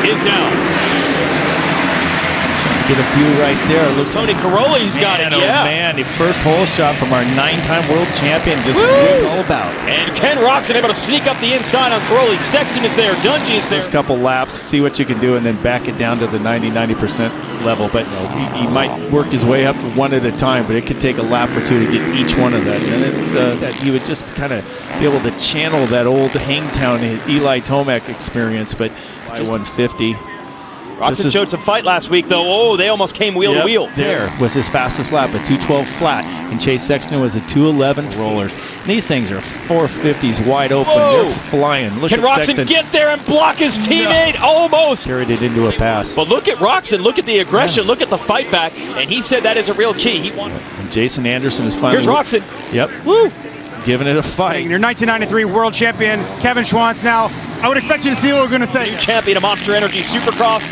is down. Get a view right there. Looks Tony Caroli's got it, yeah. Oh man, the first hole shot from our 9-time world champion. Just what it's all about. And Ken Roczen able to sneak up the inside on Caroli. Sexton is there. Dungey is there. First couple laps, see what you can do, and then back it down to the 90% level. But he might work his way up one at a time, but it could take a lap or two to get each one of that. And it's that he would just kind of be able to channel that old Hangtown Eli Tomac experience, but just 150. Roczen showed some fight last week, though. Oh, they almost came wheel to wheel. There was his fastest lap, a 2:12 flat, and Chase Sexton was a 2:11 rollers. And these things are 450s wide open. Whoa. They're flying. Look Can at Roczen Sexton. get there and block his teammate? No. Almost. Carried it into a pass. But look at Roczen. Look at the aggression. Yeah. Look at the fight back. And he said that is a real key. He won. And Jason Anderson is finally. Here's Roczen. Yep. Woo. Giving it a fight. Your 1993 world champion, Kevin Schwantz. Now, I would expect you to see what we're going to say. New champion of Monster Energy Supercross.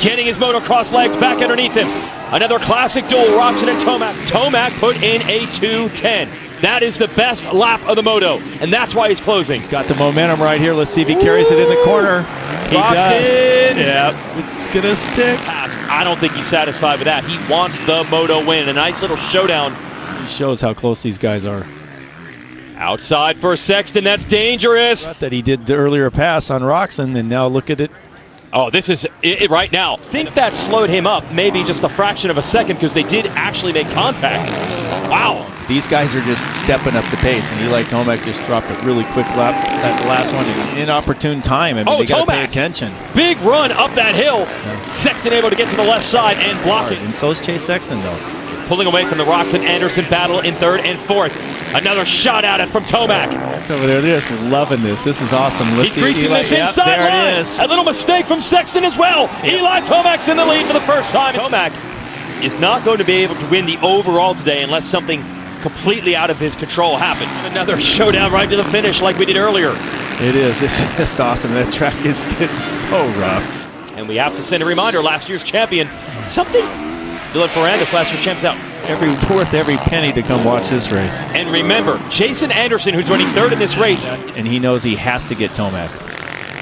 Getting his motocross legs back underneath him. Another classic duel, Roczen and Tomac. Tomac put in a 2:10. That is the best lap of the moto, and that's why he's closing. He's got the momentum right here. Let's see if he carries it in the corner. He does. Yeah, it's going to stick. I don't think he's satisfied with that. He wants the moto win. A nice little showdown. He shows how close these guys are. Outside for Sexton. That's dangerous. That he did the earlier pass on Roczen, and now look at it. Oh, this is it right now. I think that slowed him up maybe just a fraction of a second because they did actually make contact. Wow. These guys are just stepping up the pace, and Eli Tomac just dropped a really quick lap. That last one, it was inopportune time. I mean, they got to pay attention. Big run up that hill. Yeah. Sexton able to get to the left side and block it. And so is Chase Sexton, though. Pulling away from the Roczen-Anderson battle in third and fourth. Another shot at it from Tomac. That's over there. They're just loving this. This is awesome. He's greasing this inside line. It is. A little mistake from Sexton as well. Yep. Eli Tomac's in the lead for the first time. Tomac is not going to be able to win the overall today unless something completely out of his control happens. Another showdown right to the finish like we did earlier. It is. It's just awesome. That track is getting so rough. And we have to send a reminder, last year's champion, something. Dylan Ferrandis, last year's champ's out. Worth every penny to come watch this race. And remember, Jason Anderson, who's running third in this race. And he knows he has to get Tomac.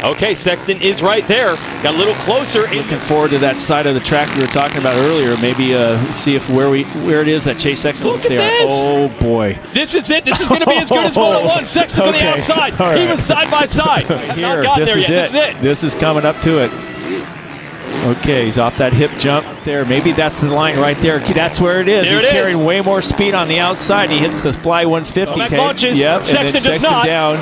Okay, Sexton is right there. Got a little closer. Looking forward to that side of the track we were talking about earlier. Maybe see if where it is that Chase Sexton was there. This. Oh boy. This is it. This is going to be as good as 101. Sexton's on the outside. Right. He was side by side. Here, this is it. This is coming up to it. Okay, he's off that hip jump there. Maybe that's the line right there. That's where it is. He's carrying way more speed on the outside. He hits the fly 150. Tomac launches. Yep, Sexton does not. Down.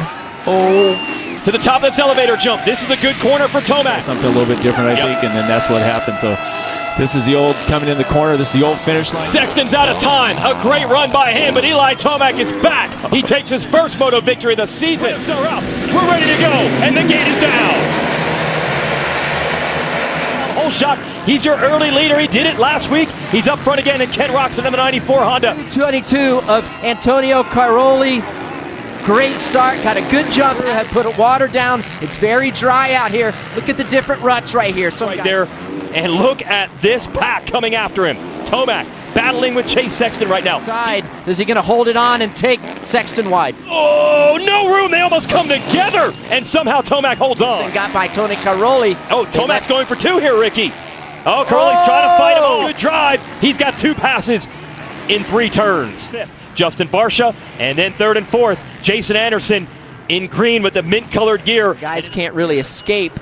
Oh. To the top of this elevator jump. This is a good corner for Tomac. Something a little bit different, I think, and then that's what happened. So this is the old coming in the corner. This is the old finish line. Sexton's out of time. A great run by him, but Eli Tomac is back. He takes his first moto victory of the season. We're ready to go, and the gate is down. Shot. He's your early leader. He did it last week. He's up front again, and Ken Roczen in the 94 Honda. 22 of Antonio Caroli. Great start. Got a good jump. Had put water down. It's very dry out here. Look at the different ruts right here. Right there. And look at this pack coming after him. Tomac battling with Chase Sexton right now. Side. Is he going to hold it on and take Sexton wide? Oh, no room. They almost come together. And somehow Tomac holds on. Got by Tony Caroli. Oh, Tomac's going for two here, Ricky. Oh, Caroli's trying to fight him. Oh, good drive. He's got two passes in 3 turns. Fifth, Justin Barsha. And then third and fourth, Jason Anderson in green with the mint-colored gear. Guys can't really escape.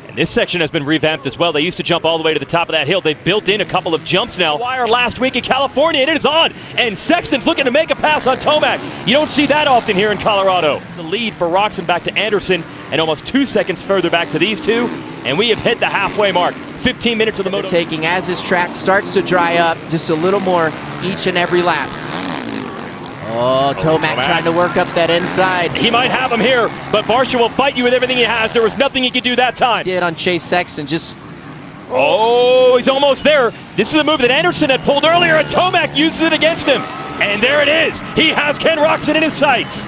And this section has been revamped as well. They used to jump all the way to the top of that hill. They've built in a couple of jumps now. Wire last week in California, and it is on. And Sexton's looking to make a pass on Tomac. You don't see that often here in Colorado. The lead for Roczen back to Anderson, and almost 2 seconds further back to these two. And we have hit the halfway mark. 15 minutes of the moto. Taking as his track starts to dry up, just a little more each and every lap. Oh, Tomac trying to work up that inside. He might have him here, but Barsha will fight you with everything he has. There was nothing he could do that time. Did on Chase Sexton, just... Oh, he's almost there. This is a move that Anderson had pulled earlier, and Tomac uses it against him. And there it is. He has Ken Roczen in his sights.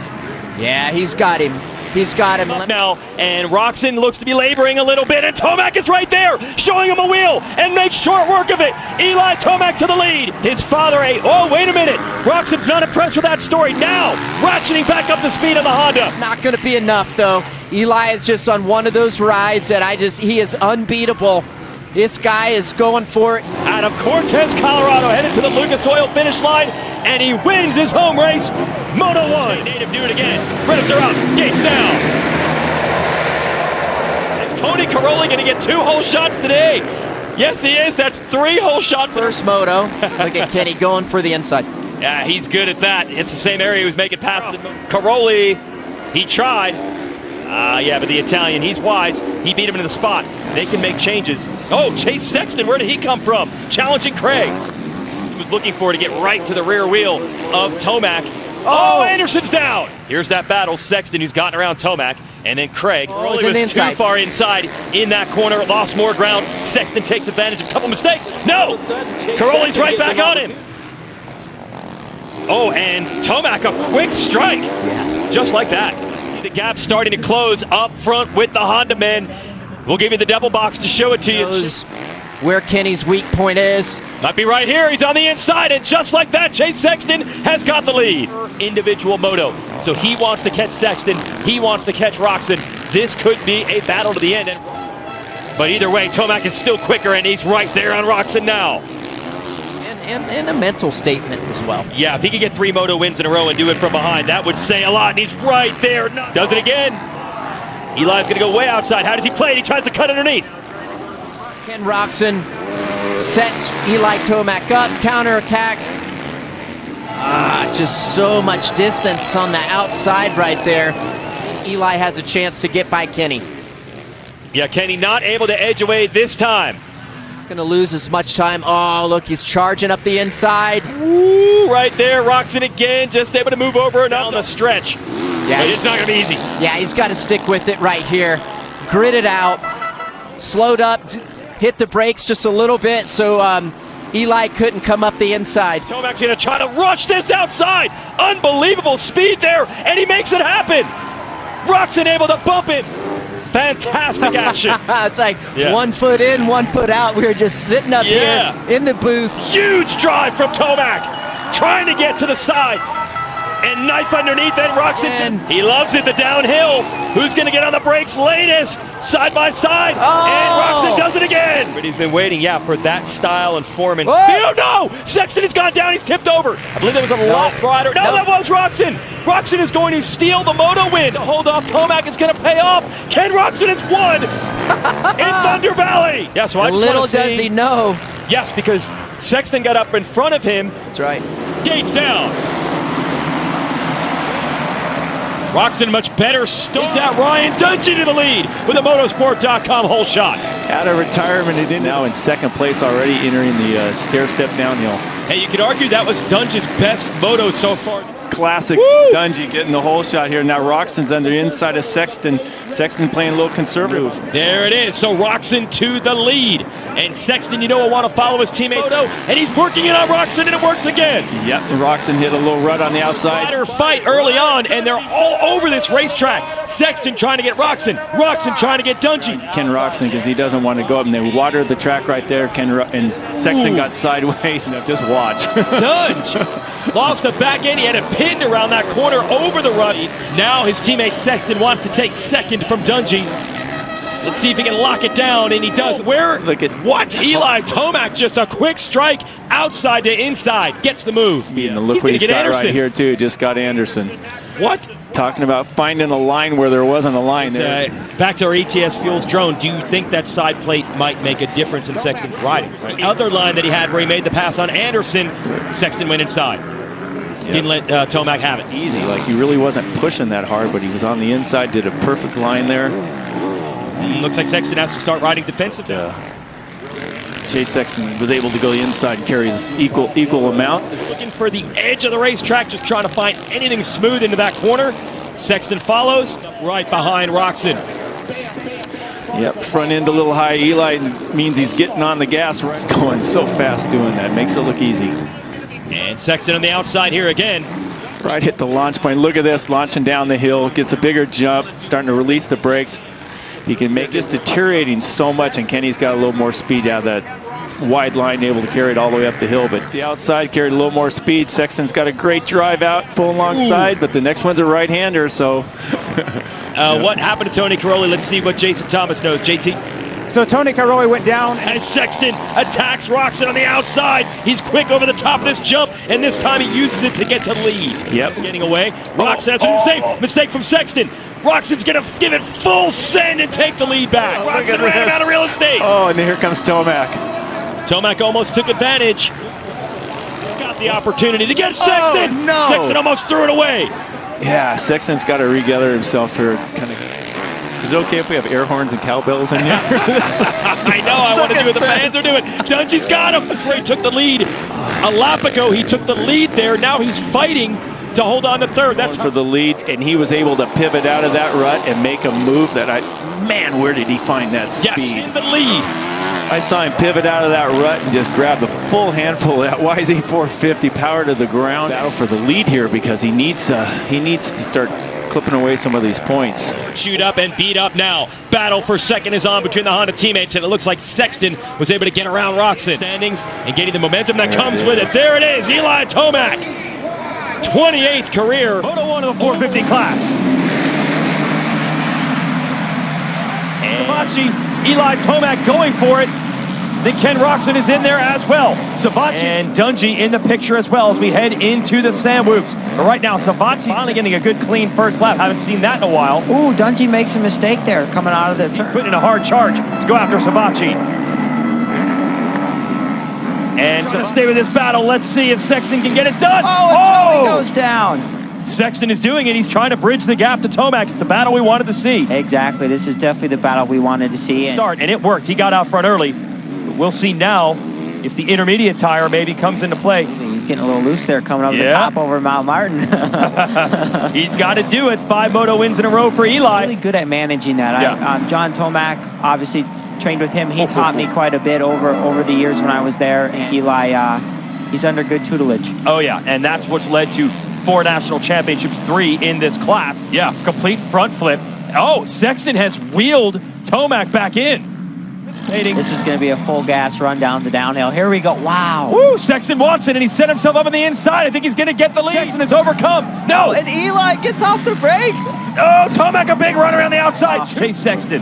Yeah, he's got him. He's got him. Now, and Roczen looks to be laboring a little bit, and Tomac is right there, showing him a wheel, and makes short work of it. Eli Tomac to the lead. His father, oh, wait a minute. Roczen's not impressed with that story. Now, ratcheting back up the speed of the Honda. It's not going to be enough, though. Eli is just on one of those rides that he is unbeatable. This guy is going for it. Out of Cortez, Colorado, headed to the Lucas Oil finish line, and he wins his home race. Moto 1. Native do it again. Credits are up. Gates down. Is Tony Caroli going to get 2 whole shots today? Yes, he is. That's 3 whole shots. First moto. Look at Kenny going for the inside. Yeah, he's good at that. It's the same area he was making passes. Caroli, he tried. Yeah, but the Italian, he's wise. He beat him into the spot. They can make changes. Oh, Chase Sexton, where did he come from? Challenging Craig. He was looking for to get right to the rear wheel of Tomac. Oh, Anderson's down. Here's that battle. Sexton, who's gotten around Tomac, and then Craig. Caroli was too far inside in that corner, lost more ground. Sexton takes advantage of a couple mistakes. No! Caroli's right back on him. Oh, and Tomac, a quick strike. Yeah. Just like that. The gap starting to close up front with the Honda men. We'll give you the double box to show it to you. Where Kenny's weak point is. Might be right here. He's on the inside, and just like that, Chase Sexton has got the lead. Individual moto. So he wants to catch Sexton. He wants to catch Roczen. This could be a battle to the end. But either way, Tomac is still quicker, and he's right there on Roczen now. And a mental statement as well. Yeah, if he could get 3 moto wins in a row and do it from behind, that would say a lot, and he's right there. Does it again. Eli's going to go way outside. How does he play it? He tries to cut underneath. Ken Roczen sets Eli Tomac up, counterattacks. Just so much distance on the outside right there. Eli has a chance to get by Kenny. Yeah, Kenny not able to edge away this time. Going to lose as much time. Oh, look, he's charging up the inside. Ooh, right there, Roczen again, just able to move over and on the stretch. Yeah, but it's not going to be easy. Yeah, he's got to stick with it right here. Grit it out. Slowed up, hit the brakes just a little bit, so Eli couldn't come up the inside. Tomac's going to try to rush this outside. Unbelievable speed there, and he makes it happen. Roczen able to bump it. Fantastic action. It's like 1 foot in, 1 foot out. We were just sitting up here in the booth. Huge drive from Tomac, trying to get to the side. And knife underneath, and Roczen, he loves it, the downhill. Who's going to get on the brakes latest? Side by side, and Roczen does it again. But he's been waiting, for that style and form and speed. Oh, no! Sexton has gone down, he's tipped over. I believe that was a lap rider. No, that was Roczen. Roczen is going to steal the moto win. To hold off Tomac is going to pay off. Ken Roczen has won in Thunder Valley. Yeah, so little does he know. Yes, because Sexton got up in front of him. That's right. Gates down. Roczen much better start. Is that Ryan Dungey to the lead with a motorsport.com whole shot. Out of retirement, he did now in second place already, entering the stair-step downhill. Hey, you could argue that was Dungey's best moto so far. Classic Dungey getting the whole shot here. Now Roczen's on the inside of Sexton. Sexton playing a little conservative. There it is. So Roczen to the lead. And Sexton, will want to follow his teammate. And he's working it on Roczen, and it works again. Yep, Roczen hit a little rut on the outside. Fighter fight early on, and they're all over this racetrack. Sexton trying to get Roczen. Roczen trying to get Dungey. Ken Roczen, because he doesn't want to go up, and they watered the track right there. And Sexton got sideways. Just watch. Dungey lost the back end. He had it pinned around that corner over the rut. Now his teammate Sexton wants to take second from Dungey. Let's see if he can lock it down, and he does. Look at what? Eli Tomac, just a quick strike outside to inside. Gets the move. Look what he's got right here, too. Just got Anderson. What? Talking about finding a line where there wasn't a line there. Back to our ETS Fuels drone. Do you think that side plate might make a difference in Sexton's riding? The other line that he had where he made the pass on Anderson, Sexton went inside. Didn't let Tomac have it. Easy, like he really wasn't pushing that hard, but he was on the inside, did a perfect line there. Looks like Sexton has to start riding defensive. Chase Sexton was able to go inside and carry his equal amount. Looking for the edge of the racetrack, just trying to find anything smooth into that corner. Sexton follows right behind Roczen. Yep, front end a little high. Eli means he's getting on the gas. He's going so fast doing that. Makes it look easy. And Sexton on the outside here again. Right hit the launch point. Look at this, launching down the hill. Gets a bigger jump, starting to release the brakes. He can make just deteriorating so much, and Kenny's got a little more speed out of that wide line, able to carry it all the way up the hill. But the outside carried a little more speed. Sexton's got a great drive out, pull alongside, but the next one's a right-hander, so. What happened to Tony Caroli? Let's see what Jason Thomas knows. JT? So Tony Caroli went down. As Sexton attacks Roczen on the outside. He's quick over the top of this jump, and this time he uses it to get to the lead. Yep. Getting away. Roczen, mistake from Sexton. Roczen's going to give it full send and take the lead back. Roczen ran out of real estate. Oh, and here comes Tomac. Tomac almost took advantage. Got the opportunity to get Sexton. Oh, no. Sexton almost threw it away. Yeah, Sexton's got to regather himself here. Is it okay if we have air horns and cowbells in here? I know, I want to do what the fans are doing. Dungey's got him. He took the lead. A lap ago, he took the lead there. Now he's fighting to hold on to third. That's for the lead, and he was able to pivot out of that rut and make a move that man, where did he find that speed? Yes, in the lead. I saw him pivot out of that rut and just grab the full handful of that YZ450, power to the ground. Battle for the lead here because he needs to start clipping away some of these points. Shoot up and beat up now. Battle for second is on between the Honda teammates, and it looks like Sexton was able to get around Roczen. Standings and getting the momentum that comes with it. There it is, Eli Tomac. 28th career Moto 1 of the 450 class. Savachi, Eli Tomac going for it. Then Ken Roczen is in there as well. Savachi and Dungey in the picture as well as we head into the sand whoops. But right now, Savachi finally getting a good clean first lap. Haven't seen that in a while. Ooh, Dungey makes a mistake there coming out of the turn. He's putting in a hard charge to go after Savachi. And so to stay with this battle, let's see if Sexton can get it done. Oh, and Joey goes down. Sexton is doing it. He's trying to bridge the gap to Tomac. It's the battle we wanted to see. Exactly. This is definitely the battle we wanted to see. Start, and it worked. He got out front early. We'll see now if the intermediate tire maybe comes into play. He's getting a little loose there coming up the top over Mount Martin. He's got to do it. 5 moto wins in a row for Eli. Really good at managing that. Yeah. John Tomac, obviously trained with him. He taught me quite a bit over the years when I was there. And Eli, he's under good tutelage. Oh, yeah, and that's what's led to 4 national championships, 3 in this class. Yeah, complete front flip. Oh, Sexton has wheeled Tomac back in. This is going to be a full gas run down the downhill. Here we go. Wow. Woo, Sexton wants it, and he set himself up on the inside. I think he's going to get the lead. Sexton is overcome. No. And Eli gets off the brakes. Oh, Tomac, a big run around the outside. Chase Sexton.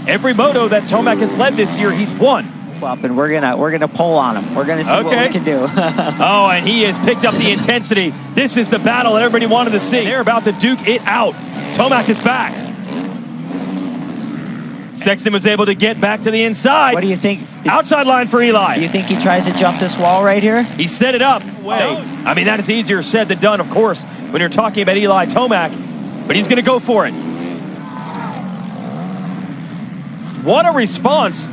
Every moto that Tomac has led this year, he's won. Up, and we're gonna pull on him. We're gonna see what we can do. Oh, and he has picked up the intensity. This is the battle that everybody wanted to see. They're about to duke it out. Tomac is back. Sexton was able to get back to the inside. What do you think? Outside line for Eli. Do you think he tries to jump this wall right here? He set it up. I mean, that is easier said than done, of course, when you're talking about Eli Tomac, but he's going to go for it. What a response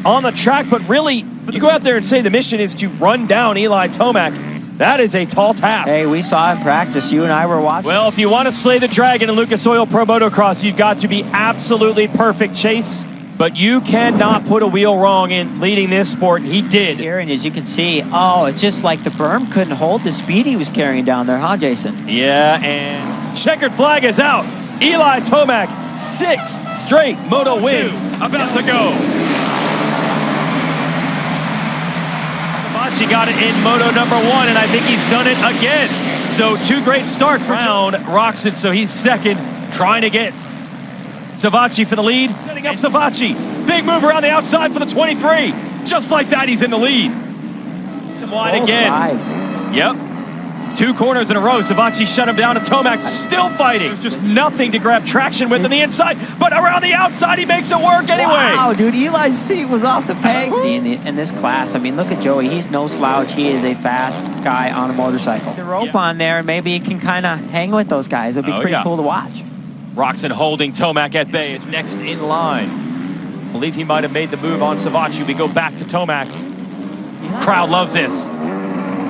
on the track, but really, you go out there and say the mission is to run down Eli Tomac. That is a tall task. Hey, we saw in practice. You and I were watching. Well, if you want to slay the dragon in Lucas Oil Pro Motocross, you've got to be absolutely perfect, Chase. But you cannot put a wheel wrong in leading this sport. He did. Here, and as you can see, it's just like the berm couldn't hold the speed he was carrying down there, huh, Jason? Yeah, and checkered flag is out. Eli Tomac, 6 straight moto wins. About to go. Savachi got it in moto number 1, and I think he's done it again. So 2 great starts for Roczen, so he's second, trying to get Savachi for the lead. Setting up Savachi. Big move around the outside for the 23. Just like that, he's in the lead. Wide again. Sides. Yep. 2 corners in a row. Savachi shut him down, and Tomac still fighting. There's just nothing to grab traction with on the inside, but around the outside, he makes it work anyway. Wow, dude, Eli's feet was off the pegs. In this class, I mean, look at Joey. He's no slouch. He is a fast guy on a motorcycle. The rope on there, and maybe he can kind of hang with those guys. It'll be pretty cool to watch. Roczen holding Tomac at bay is next in line. I believe he might have made the move on Savachi. We go back to Tomac. Crowd loves this.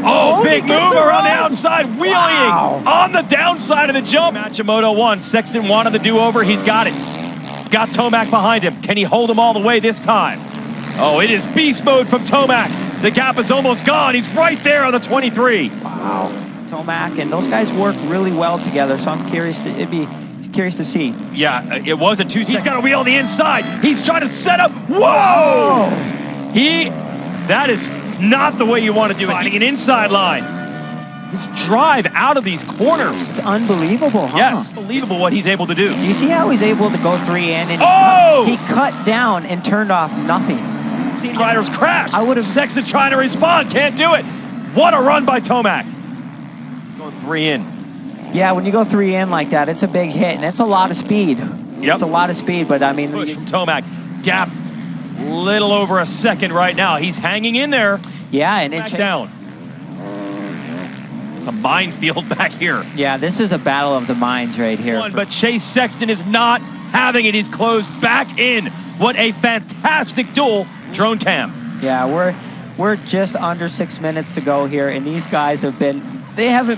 Oh, big move around the outside, wheeling on the downside of the jump. Match of Moto 1. Sexton wanted the do-over. He's got it. He's got Tomac behind him. Can he hold him all the way this time? Oh, it is beast mode from Tomac. The gap is almost gone. He's right there on the 23. Wow. Tomac, and those guys work really well together. So I'm curious. It'd be curious to see. Yeah, it was a 2 second. He's got a wheel on the inside. He's trying to set up. Whoa! That is not the way you want to do it. Finding an inside line. His drive out of these corners. It's unbelievable, huh? Yes, unbelievable what he's able to do. Do you see how he's able to go 3 in? And he cut down and turned off nothing. Seen riders crash. I would have. Sexton trying to respond, can't do it. What a run by Tomac. Going 3 in. Yeah, when you go 3 in like that, it's a big hit, and it's a lot of speed. Yep. It's a lot of speed, but I mean... Push from Tomac. Gap little over a second right now. He's hanging in there. Yeah, and it down. It's a minefield back here. Yeah, this is a battle of the minds right here. But Chase Sexton is not having it. He's closed back in. What a fantastic duel. Drone cam. Yeah, we're just under 6 minutes to go here, and these guys haven't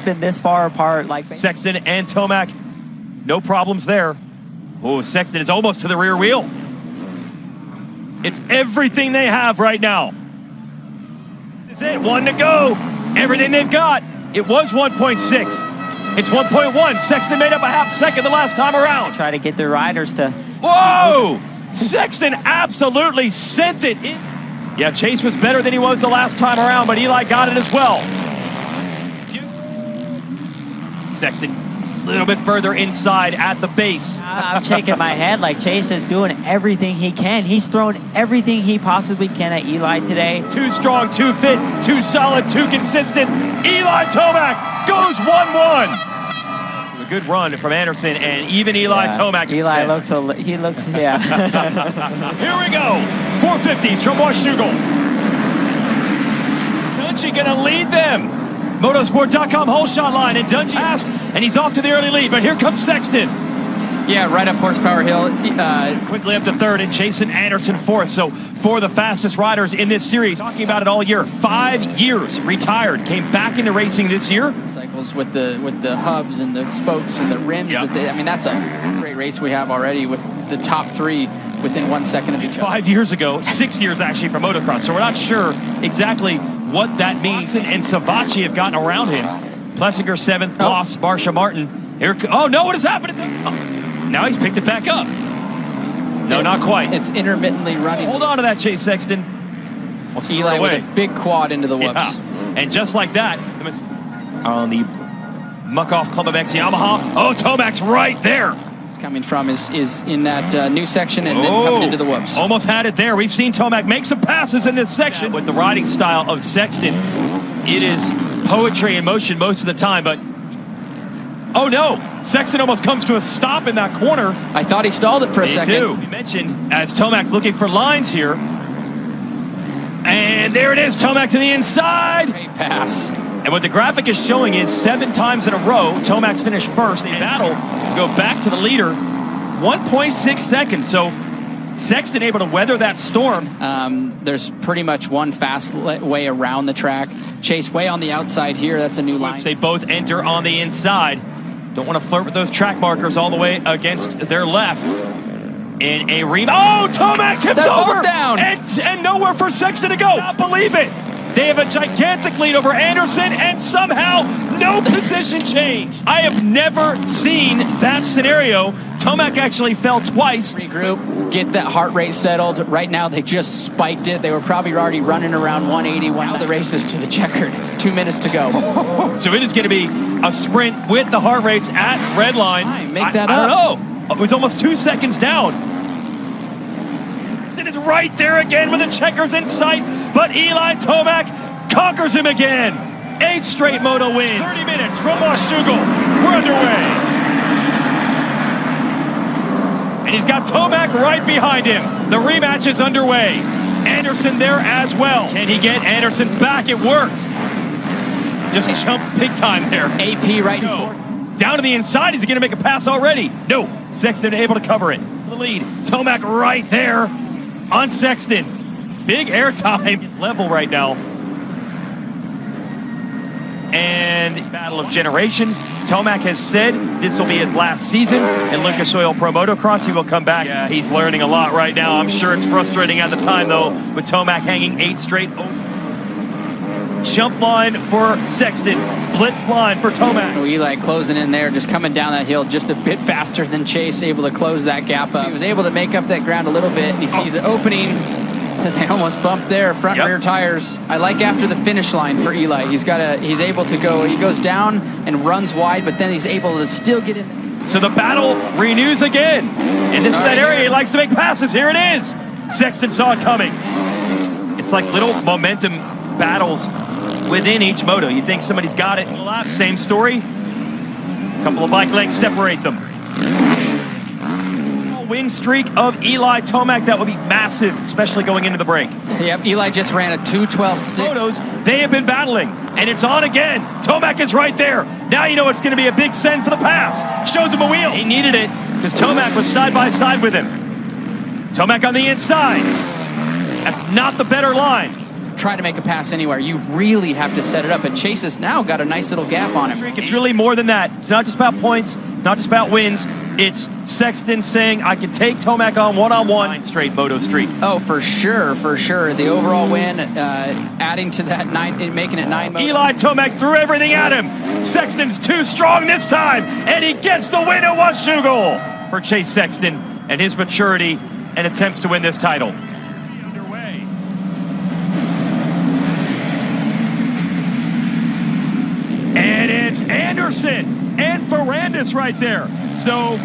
been this far apart. Like Sexton and Tomac, no problems there. Oh, Sexton is almost to the rear wheel. It's everything they have right now. That's it, 1 to go. Everything they've got. It was 1.6. It's 1.1. Sexton made up a half second the last time around. Try to get their riders to... Whoa! Sexton absolutely sent it in. Yeah, Chase was better than he was the last time around, but Eli got it as well. Sexton a little bit further inside at the base. I'm shaking my head like Chase is doing everything he can. He's thrown everything he possibly can at Eli today. Too strong, too fit, too solid, too consistent. Eli Tomac goes 1-1. A good run from Anderson, and even Eli Tomac. Eli looks, yeah. Here we go. 450s from Washougal. Dungey gonna lead them. Motorsport.com whole shot line, and Dungey passed, and he's off to the early lead, but here comes Sexton. Yeah, right up Horsepower Hill. Quickly up to third, and Jason Anderson fourth. So 4 of the fastest riders in this series. Talking about it all year. 5 years retired, came back into racing this year. Cycles with the hubs and the spokes and the rims. Yep. I mean, that's a great race we have already with the top 3 within 1 second of each other. 5 years ago, 6 years actually for motocross. So we're not sure exactly what that means. And Savacci have gotten around him. Plessinger 7th, lost Marsha Martin. Here, oh no, what has happened? Now he's picked it back up. No, not quite. It's intermittently running. Hold on to that, Chase Sexton. Eli with a big quad into the whoops. Yeah. And just like that, on the Muck-Off Club of X Yamaha. Oh, Tomac's right there. It's coming from is in that new section and then coming into the whoops. Almost had it there. We've seen Tomac make some passes in this section. With the riding style of Sexton, it is poetry in motion most of the time, but oh no, Sexton almost comes to a stop in that corner. I thought he stalled it for a second. Too. We mentioned as Tomac looking for lines here. And there it is, Tomac to the inside. Great pass. And what the graphic is showing is 7 times in a row, Tomac's finished first. In battle, go back to the leader, 1.6 seconds. So Sexton able to weather that storm. There's pretty much one fast way around the track. Chase way on the outside here. That's a new line. They both enter on the inside. Don't want to flirt with those track markers all the way against their left. In a rebound. Oh, Tomac tips over. Down. And nowhere for Sexton to go. Not believe it. They have a gigantic lead over Anderson, and somehow no position change. I have never seen that scenario. Tomac actually fell twice. Regroup, get that heart rate settled. Right now, they just spiked it. They were probably already running around 180. Now the race is to the checkered. It's 2 minutes to go. So it is going to be a sprint with the heart rates at red line. Make that I up. don't know. It was almost 2 seconds down. It is right there again with the checkers in sight, but Eli Tomac conquers him again. 8 straight moto wins. 30 minutes from Washougal. We're underway. And he's got Tomac right behind him. The rematch is underway. Anderson there as well. Can he get Anderson back? It worked. Just jumped big time there. AP right in front. Down to the inside. Is he going to make a pass already? No. Sexton able to cover it. The lead. Tomac right there on Sexton. Big airtime level right now. And Battle of Generations. Tomac has said this will be his last season in Lucas Oil Pro Motocross. He will come back. Yeah, he's learning a lot right now. I'm sure it's frustrating at the time, though, with Tomac hanging 8 straight. Jump line for Sexton. Blitz line for Tomac. Oh, Eli closing in there, just coming down that hill just a bit faster than Chase, able to close that gap up. He was able to make up that ground a little bit. He sees the opening. They almost bumped there, front and rear tires. I like after the finish line for Eli. He's able to go, he goes down and runs wide, but then he's able to still get in. So the battle renews again. And this is that area he likes to make passes. Here it is. Sexton saw it coming. It's like little momentum battles within each moto. You think somebody's got it. Same story. A couple of bike legs separate them. Win streak of Eli Tomac, that would be massive, especially going into the break. Yep, Eli just ran a 2:12.6. Motos, they have been battling, and it's on again. Tomac is right there. Now you know it's going to be a big send for the pass. Shows him a wheel. He needed it because Tomac was side by side with him. Tomac on the inside. That's not the better line. Try to make a pass anywhere. You really have to set it up, and Chase has now got a nice little gap on him. It's really more than that. It's not just about points, not just about wins. It's Sexton saying, I can take Tomac on one-on-one. Straight moto streak. Oh, for sure, for sure. The overall win, adding to that 9, making it 9 motos. Eli Tomac threw everything at him. Sexton's too strong this time, and he gets the win at Washougal for Chase Sexton and his maturity and attempts to win this title. And it's Anderson and Ferrandis right there. So,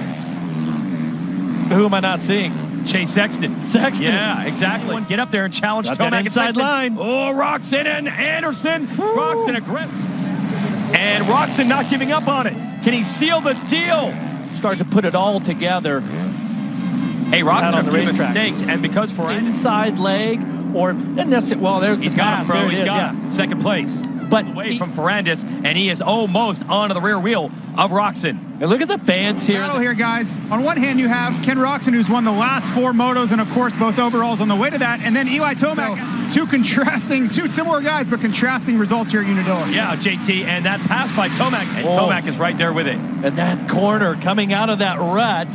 Who am I not seeing? Chase Sexton. Sexton. Yeah, exactly. Get up there and challenge Got Tomac that inside line. Oh, Roczen and Anderson. Roczen aggressive. And Roczen not giving up on it. Can he seal the deal? Start to put it all together. Hey, Roczen on the a few racetrack. mistakes, and because Ferrandis, Inside leg, or and that's it. Well, there's he's the got pass. him, bro. There it He's is, got him. Second place. But Away from Ferrandis, and he is almost onto the rear wheel of Roczen. And look at the fans here. Battle here, guys. On one hand, you have Ken Roczen, who's won the last 4 motos, and of course, both overalls on the way to that. And then Eli Tomac, two similar guys, but contrasting results here at Unadilla. Yeah, JT, and that pass by Tomac, and Tomac is right there with it. And that corner coming out of that rut,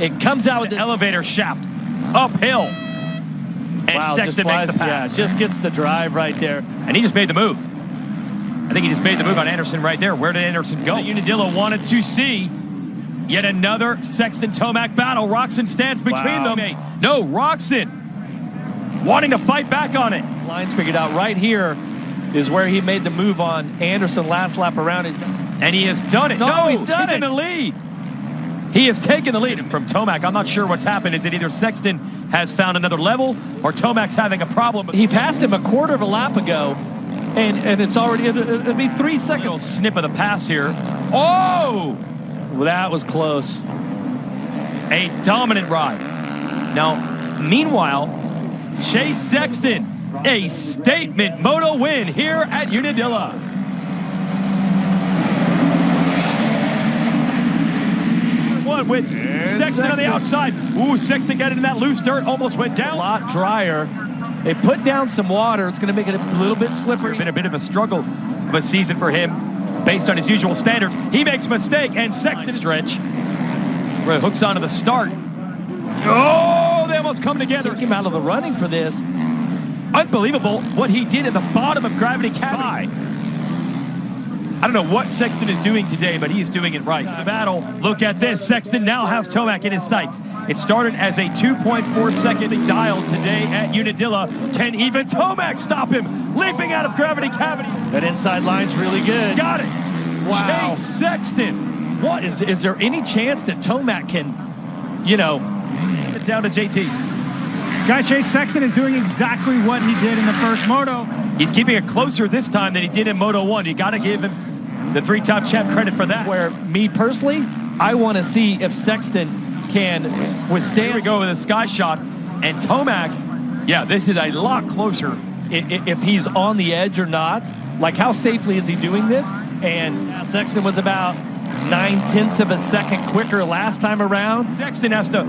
it comes out with The this elevator shaft uphill. And Sexton makes the pass. Yeah, just gets the drive right there. And he just made the move. I think he just made the move on Anderson right there. Where did Anderson go? Unadilla wanted to see yet another Sexton-Tomac battle. Roczen stands between them. No, Roczen wanting to fight back on it. Lines figured out right here is where he made the move on Anderson last lap around. And he has done it. No, he's done it. In the lead. He has taken the lead from Tomac. I'm not sure what's happened. Is it either Sexton has found another level or Tomac's having a problem? He passed him a quarter of a lap ago. And it's already, it'll be 3 seconds. Little snip of the pass here. Oh! Well, that was close. A dominant ride. Now, meanwhile, Chase Sexton, a statement moto win here at Unadilla. One with Sexton on the outside. Ooh, Sexton got it in that loose dirt, almost went down. A lot drier. They put down some water. It's going to make it a little bit slippery. Been a bit of a struggle of a season for him based on his usual standards. He makes a mistake, and Sexton stretch. Where it hooks onto the start. Oh, they almost come together. Took him out of the running for this. Unbelievable what he did at the bottom of Gravity Cavity. I don't know what Sexton is doing today, but he is doing it right. The battle, look at this. Sexton now has Tomac in his sights. It started as a 2.4 second dial today at Unadilla. Can even Tomac stop him? Leaping out of Gravity Cavity. That inside line's really good. Got it. Wow. Chase Sexton. What is there any chance that Tomac can, you know, get down to JT? Guys, Chase Sexton is doing exactly what he did in the first moto. He's keeping it closer this time than he did in Moto 1. You got to give him the 3-top champ credit for that. Where me personally, I want to see if Sexton can withstand. Here we go with a sky shot. And Tomac, yeah, this is a lot closer. If he's on the edge or not. Like, how safely is he doing this? And Sexton was about 9/10 of a second quicker last time around. Sexton has to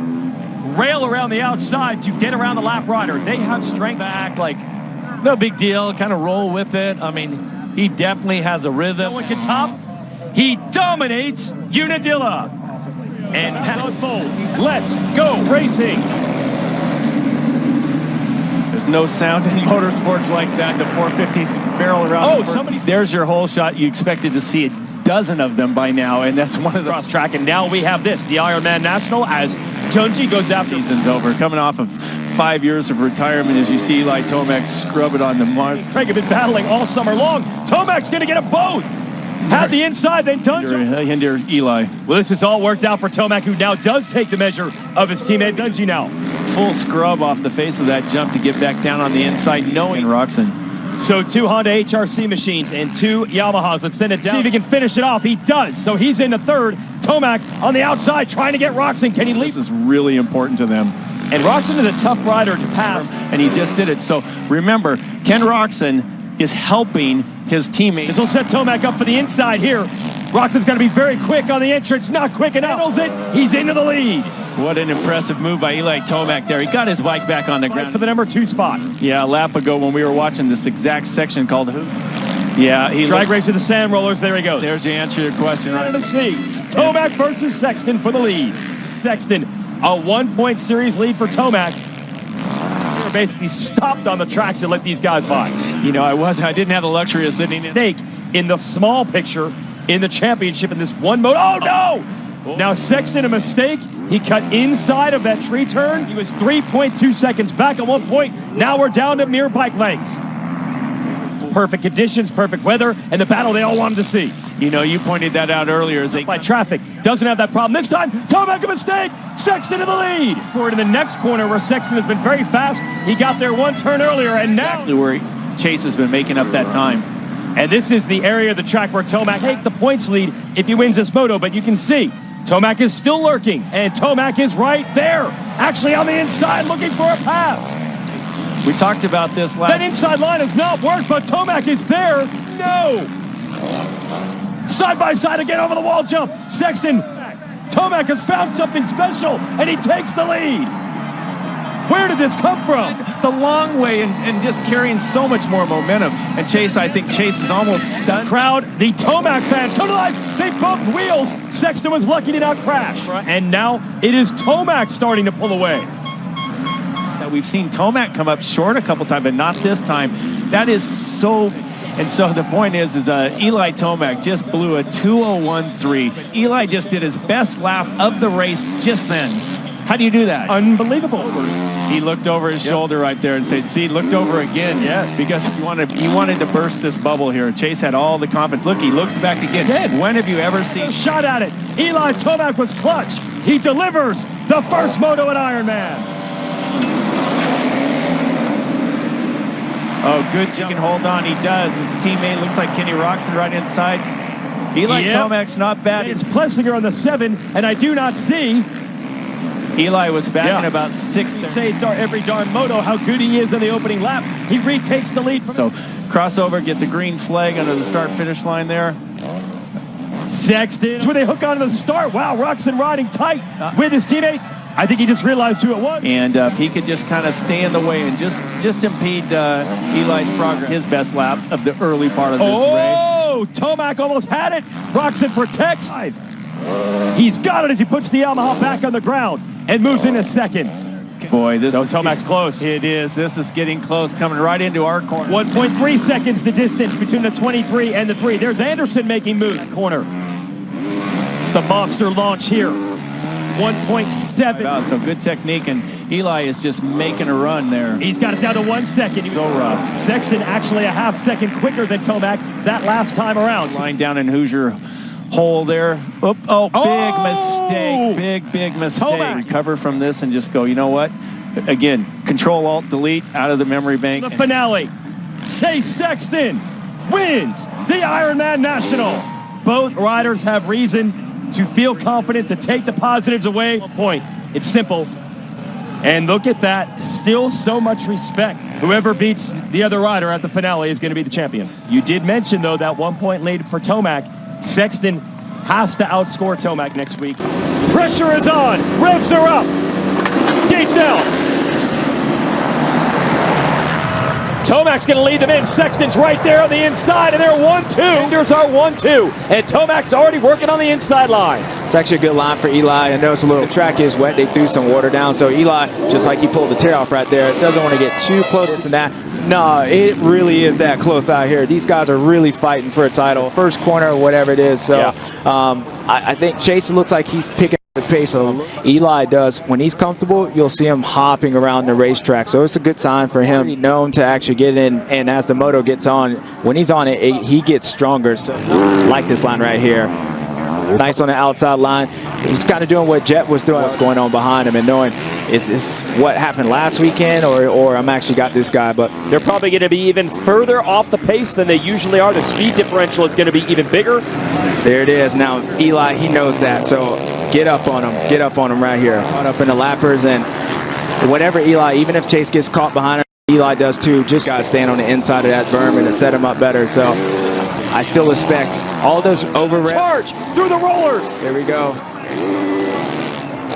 rail around the outside to get around the lap rider. They have strength back, like, no big deal, kind of roll with it. I mean, he definitely has a rhythm. No one can top. He dominates Unadilla. And unfold. Let's go racing. There's There's no sound in motorsports like that. The 450s barrel around. There's your whole shot. You expected to see a dozen of them by now, and that's one of the cross track. And now we have this, the Ironman National, as Dungey goes after. Season's over. Coming off of 5 years of retirement, as you see Eli Tomac scrub it on the Mars. Craig have been battling all summer long. Tomac's going to get them both. Had the inside, then Dungey. Hinder Eli. Well, this has all worked out for Tomac, who now does take the measure of his teammate Dungey now. Full scrub off the face of that jump to get back down on the inside, knowing Roczen. So 2 Honda HRC machines and 2 Yamahas. Let's send it down. See if he can finish it off. He does. So he's in the third. Tomac on the outside trying to get Roczen. Can he lead? This is really important to them. And Roczen is a tough rider to pass. And he just did it. So remember, Ken Roczen is helping his teammate. This will set Tomac up for the inside here. Roczen's got to be very quick on the entrance. Not quick enough. Handles it. He's into the lead. What an impressive move by Eli Tomac there. He got his bike back on the ground. For the number 2 spot. Yeah, a lap ago when we were watching this exact section called who? Yeah, he drag race of the sand rollers. There he goes. There's the answer to your question. Right. Let's see. Tomac versus Sexton for the lead. Sexton, a 1-point series lead for Tomac. They were basically stopped on the track to let these guys by. You know, I didn't have the luxury of sitting in the small picture in the championship in this one moto. Oh no! Now Sexton, a mistake. He cut inside of that tree turn. He was 3.2 seconds back at one point. Now we're down to mere bike lengths. Perfect conditions, perfect weather, and the battle they all wanted to see. You know, you pointed that out earlier. As by traffic, doesn't have that problem. This time, Tomac a mistake. Sexton in the lead. Forward in the next corner where Sexton has been very fast. He got there one turn earlier, and now where Chase has been making up that time. And this is the area of the track where Tomac take the points lead if he wins this moto. But you can see Tomac is still lurking, and Tomac is right there, actually on the inside looking for a pass. We talked about this last. That inside line has not worked, but Tomac is there. No. Side by side again over the wall jump. Sexton. Tomac has found something special, and he takes the lead. Where did this come from? The long way and just carrying so much more momentum. And Chase, I think Chase is almost stunned. Crowd, the Tomac fans come to life. They bumped wheels. Sexton was lucky to not crash. And now it is Tomac starting to pull away. We've seen Tomac come up short a couple times, but not this time. That is so... And so the point is Eli Tomac just blew a 2:01.3. Eli just did his best lap of the race just then. How do you do that? Unbelievable. He looked over his shoulder right there and said, see, looked over again. Yes. Because he wanted to burst this bubble here. Chase had all the confidence. Look, he looks back again. When have you ever seen... Shot at it. Eli Tomac was clutch. He delivers the first moto at Ironman. Oh, good jump. He can hold on. He does. His teammate looks like Kenny Roczen right inside. Eli Tomac's not bad. It's Plessinger on the 7, and I do not see... Eli was back in about 6th. Say every darn moto how good he is in the opening lap. He retakes the lead. So crossover, get the green flag under the start-finish line there. Sexton. That's where they hook onto the start. Wow, Roczen riding tight with his teammate. I think he just realized who it was. And if he could just kind of stay in the way and just impede Eli's progress. His best lap of the early part of this race. Oh, Tomac almost had it. Roczen protects. He's got it as he puts the Yamaha back on the ground and moves into second. Boy, this is Tomac's close. It is. This is getting close, coming right into our corner. 1.3 seconds the distance between the 23 and the 3. There's Anderson making moves. Corner. It's the monster launch here. 1.7. So good technique, and Eli is just making a run there. He's got it down to 1 second. So rough. Sexton actually a half second quicker than Tomac that last time around. Line down in Hoosier hole there. Big mistake. Big mistake. Tomac. Recover from this and just go, you know what? Again, Control-Alt-Delete out of the memory bank. The finale. Chase Sexton wins the Ironman National. Both riders have reason to feel confident to take the positives away. Point. It's simple. And look at that. Still so much respect. Whoever beats the other rider at the finale is going to be the champion. You did mention, though, that 1 point lead for Tomac. Sexton has to outscore Tomac next week. Pressure is on. Revs are up. Gates down. Tomac's going to lead them in. Sexton's right there on the inside, and they're 1-2. There's our 1-2, and Tomac's already working on the inside line. It's actually a good line for Eli. I know it's a little, the track is wet. They threw some water down, so Eli, just like he pulled the tear off right there, doesn't want to get too close to that. No, it really is that close out here. These guys are really fighting for a title. First corner or whatever it is. So I think Chase looks like he's picking the pace a little. Eli does. When he's comfortable, you'll see him hopping around the racetrack. So it's a good sign for him. He's known to actually get in, and as the moto gets on, when he's on it, he gets stronger. So I like this line right here. Nice on the outside line. He's kind of doing what Jet was doing. What's going on behind him and knowing is this what happened last weekend or I'm actually got this guy. But they're probably going to be even further off the pace than they usually are. The speed differential is going to be even bigger. There it is. Now Eli, he knows that. So get up on him. Get up on him right here. Up in the lappers, and whatever Eli, even if Chase gets caught behind him, Eli does too. Just got to stand on the inside of that berm and to set him up better. So I still expect all those over charge through the rollers. There we go.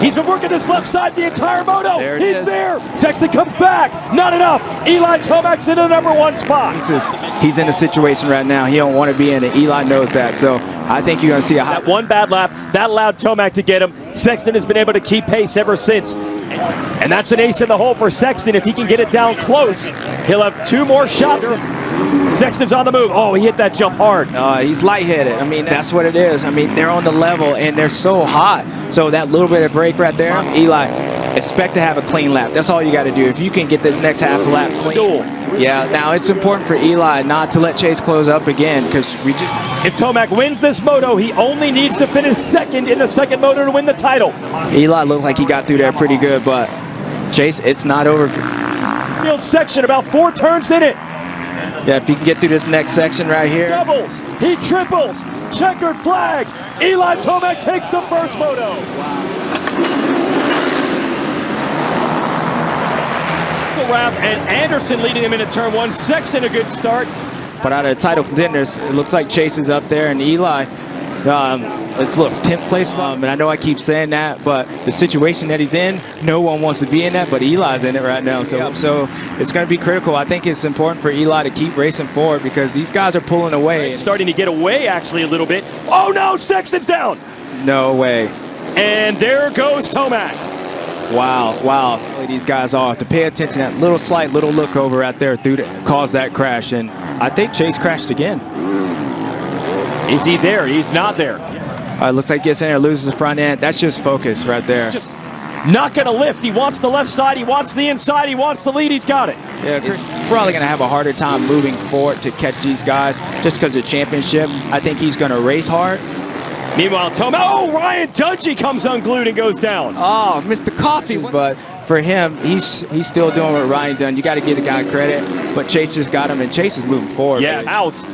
He's been working this left side the entire moto. There it He's is. there. Sexton comes back. Not enough. Eli Tomac's into the #1 spot. He's in a situation right now he don't want to be in it. Eli knows that. So I think you're going to see that one bad lap that allowed Tomac to get him. Sexton has been able to keep pace ever since. And that's an ace in the hole for Sexton. If he can get it down close, he'll have 2 more shots. Sexton's on the move. Oh, he hit that jump hard. He's lightheaded. I mean, that's what it is. I mean, they're on the level, and they're so hot. So that little bit of break right there, Eli, expect to have a clean lap. That's all you got to do. If you can get this next half lap clean. Yeah, now it's important for Eli not to let Chase close up again because we just... If Tomac wins this moto, he only needs to finish second in the second moto to win the title. Eli looked like he got through there pretty good, but Chase, it's not over. Field section, about 4 turns in it. Yeah, if he can get through this next section right here. Doubles, he triples, checkered flag. Eli Tomac takes the first moto. Rath and Anderson leading him into turn 1. Sexton a good start. But out of the title contenders, it looks like Chase is up there, and Eli, let's look, 10th place. And I know I keep saying that, but the situation that he's in, no one wants to be in that, but Eli's in it right now. So it's going to be critical. I think it's important for Eli to keep racing forward because these guys are pulling away. Starting to get away, actually, a little bit. Oh, no, Sexton's down. No way. And there goes Tomac. Wow. These guys all have to pay attention. That little slight little look over right there caused that crash. And I think Chase crashed again. Is he there? He's not there. Looks like he gets in there, loses the front end. That's just focus right there. Just not going to lift. He wants the left side. He wants the inside. He wants the lead. He's got it. Yeah, he's probably going to have a harder time moving forward to catch these guys just because of the championship. I think he's going to race hard. Meanwhile, Ryan Dungey comes unglued and goes down. Oh, Mr. Coffee. But for him, he's still doing what Ryan done. You got to give the guy credit. But Chase just got him, and Chase is moving forward. Yeah, house.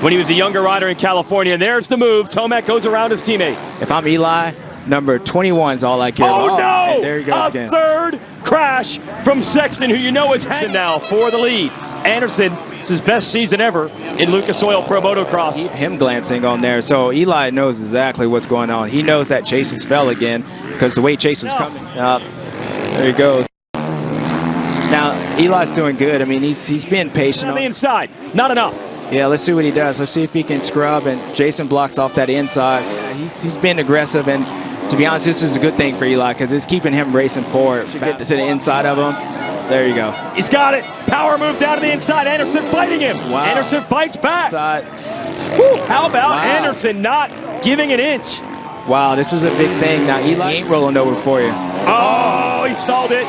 When he was a younger rider in California, and there's the move. Tomac goes around his teammate. If I'm Eli, number 21 is all I care about. Oh, no! And there he goes again. Third crash from Sexton, who you know is hanging now for the lead. Anderson, it's his best season ever in Lucas Oil Pro Motocross. Him glancing on there. So Eli knows exactly what's going on. He knows that Chase has fell again because the way Chase was coming. There he goes. Now, Eli's doing good. I mean, he's being patient. On the inside, not enough. Yeah, let's see what he does. Let's see if he can scrub, and Jason blocks off that inside. He's been aggressive, and to be honest, this is a good thing for Eli because it's keeping him racing forward. Should get to the inside of him. There you go. He's got it. Power move down to the inside. Anderson fighting him. Wow. Anderson fights back. Inside. How about Anderson not giving an inch? Wow, this is a big thing. Now, Eli ain't rolling over for you. Oh, he stalled it.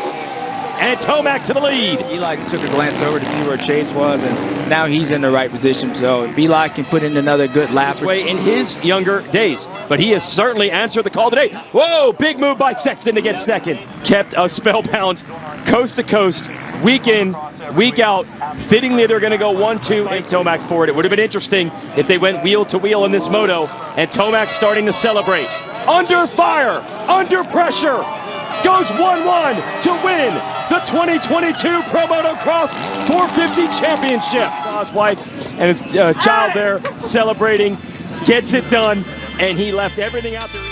And Tomac to the lead. Eli took a glance over to see where Chase was, and now he's in the right position. So if Eli can put in another good lap. Way in his younger days. But he has certainly answered the call today. Whoa, big move by Sexton to get second. Kept us spellbound coast to coast, week in, week out. Fittingly, they're going to go 1-2 and Tomac forward. It would have been interesting if they went wheel to wheel in this moto. And Tomac starting to celebrate. Under fire, under pressure. Goes 1-1 to win the 2022 Pro Motocross 450 Championship. His wife and his child there celebrating, gets it done, and he left everything out there.